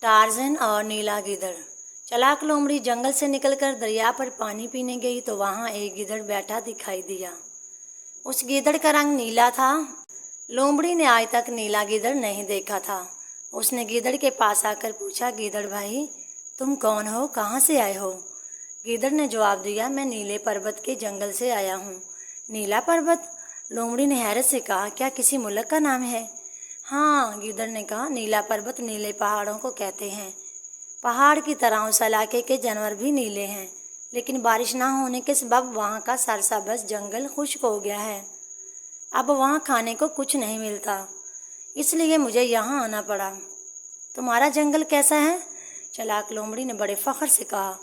Tarzan और नीला गीदड़। चालाक लोमड़ी जंगल से निकलकर दरिया पर पानी पीने गई तो वहाँ एक गीदड़ बैठा दिखाई दिया। उस गीदड़ का रंग नीला था। लोमड़ी ने आज तक नीला गीदड़ नहीं देखा था। उसने गीदड़ के पास आकर पूछा, गीदड़ भाई तुम कौन हो, कहाँ से आए हो? गीदड़ ने जवाब दिया, मैं नीले पर्वत के जंगल से आया हूँ। नीला पर्वत? लोमड़ी ने हैरत से कहा, क्या किसी मुल्क का नाम है? हाँ, गीदड़ ने कहा, नीला पर्वत नीले पहाड़ों को कहते हैं। पहाड़ की तरह उस इलाके के जानवर भी नीले हैं, लेकिन बारिश ना होने के सबब वहाँ का सरसब्ज जंगल खुश्क हो गया है। अब वहाँ खाने को कुछ नहीं मिलता, इसलिए मुझे यहाँ आना पड़ा। तुम्हारा जंगल कैसा है? चालाक लोमड़ी ने बड़े फख्र से कहा,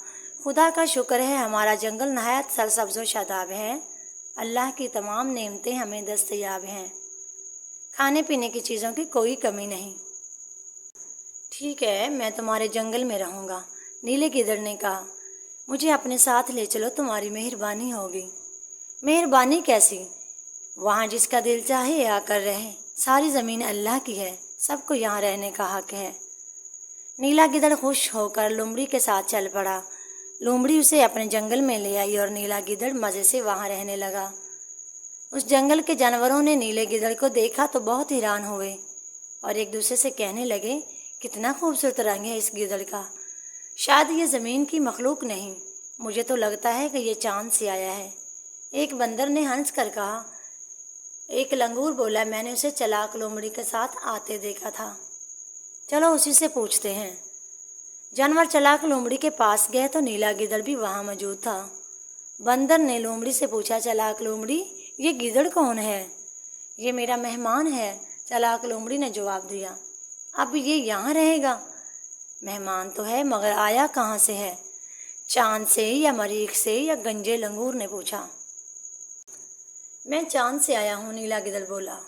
खुदा का शुक्र है, हमारा जंगल नहायत सरसब्ज व शादाब है। अल्लाह की तमाम नेमतें हमें दस्तयाब हैं। खाने पीने की चीज़ों की कोई कमी नहीं। ठीक है, मैं तुम्हारे जंगल में रहूँगा। नीले गीदड़ ने कहा, मुझे अपने साथ ले चलो, तुम्हारी मेहरबानी होगी। मेहरबानी कैसी? वहाँ जिसका दिल चाहे आकर रहे। सारी ज़मीन अल्लाह की है, सबको यहाँ रहने का हक है। नीला गीदड़ खुश होकर लोमड़ी के साथ चल पड़ा। लोमड़ी उसे अपने जंगल में ले आई और नीला गीदड़ मज़े से वहाँ रहने लगा। उस जंगल के जानवरों ने नीले गीदड़ को देखा तो बहुत हैरान हुए और एक दूसरे से कहने लगे, कितना खूबसूरत रंग है इस गीदड़ का। शायद ये ज़मीन की मखलूक नहीं, मुझे तो लगता है कि ये चाँद से आया है। एक बंदर ने हंस कर कहा। एक लंगूर बोला, मैंने उसे चालाक लोमड़ी के साथ आते देखा था, चलो उसी से पूछते हैं। जानवर चालाक लोमड़ी के पास गए तो नीला गीदड़ भी वहाँ मौजूद था। बंदर ने लोमड़ी से पूछा, चालाक लोमड़ी ये गीदड़ कौन है? ये मेरा मेहमान है, चालाक लोमड़ी ने जवाब दिया। अब ये यहाँ रहेगा? मेहमान तो है, मगर आया कहाँ से है? चांद से या मरीख से या गंजे लंगूर ने पूछा। मैं चांद से आया हूँ, नीला गीदड़ बोला।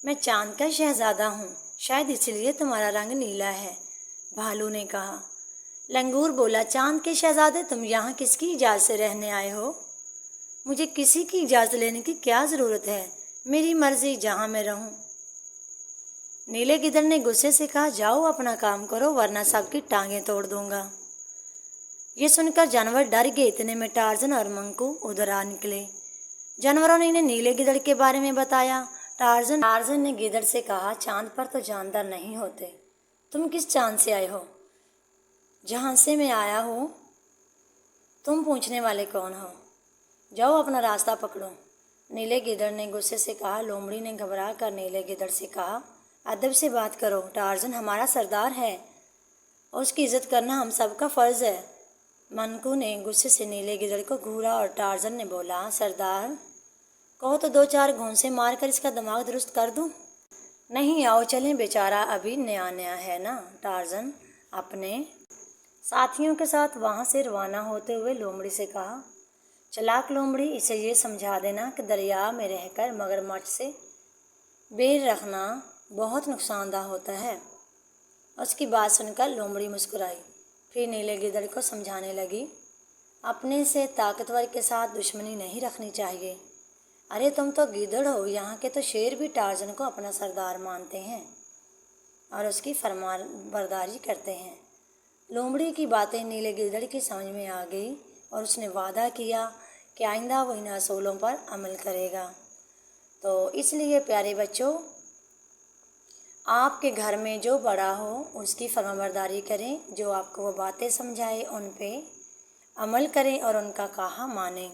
मैं चांद का शहजादा हूँ, शायद इसलिए तुम्हारा रंग नीला है, भालू ने कहा। लंगूर बोला, चांद के शहजादे, तुम यहाँ किसकी इजाज़त से रहने आए हो? मुझे किसी की इजाज़त लेने की क्या ज़रूरत है, मेरी मर्ज़ी, जहाँ मैं रहूँ। नीले गीदड़ ने गुस्से से कहा, जाओ अपना काम करो, वरना सबकी टांगें तोड़ दूंगा। ये सुनकर जानवर डर गए। इतने में टार्ज़न और मंकू उधर आ निकले। जानवरों ने इन्हें नीले गीदड़ के बारे में बताया। टार्ज़न ने गीदड़ से कहा, चांद पर तो जानदार नहीं होते, तुम किस चांद से आए हो? जहाँ से मैं आया हूँ। तुम पूछने वाले कौन हो? जाओ अपना रास्ता पकड़ो, नीले गीदड़ ने गुस्से से कहा। लोमड़ी ने घबरा कर नीले गीदड़ से कहा, अदब से बात करो, टार्ज़न हमारा सरदार है और उसकी इज्जत करना हम सबका फ़र्ज़ है। मनकू ने गुस्से से नीले गीदड़ को घूरा और टार्ज़न ने बोला, सरदार कहो तो दो चार घूंसे मार कर इसका दिमाग दुरुस्त कर दूं? नहीं, आओ चलें, बेचारा अभी नया नया है ना। टार्ज़न अपने साथियों के साथ वहाँ से रवाना होते हुए लोमड़ी से कहा, चालाक लोमड़ी, इसे ये समझा देना कि दरिया में रहकर मगरमच्छ से बेर रखना बहुत नुकसानदा होता है। उसकी बात सुनकर लोमड़ी मुस्कुराई, फिर नीले गीदड़ को समझाने लगी, अपने से ताकतवर के साथ दुश्मनी नहीं रखनी चाहिए। अरे तुम तो गीदड़ हो, यहाँ के तो शेर भी टार्ज़न को अपना सरदार मानते हैं और उसकी फरमाबरदारी करते हैं। लोमड़ी की बातें नीले गीदड़ की समझ में आ गई और उसने वादा किया कि आइंदा वो इन असूलों पर अमल करेगा। तो इसलिए प्यारे बच्चों, आपके घर में जो बड़ा हो उसकी फरमाबरदारी करें, जो आपको वो बातें समझाए उन पे अमल करें और उनका कहा मानें।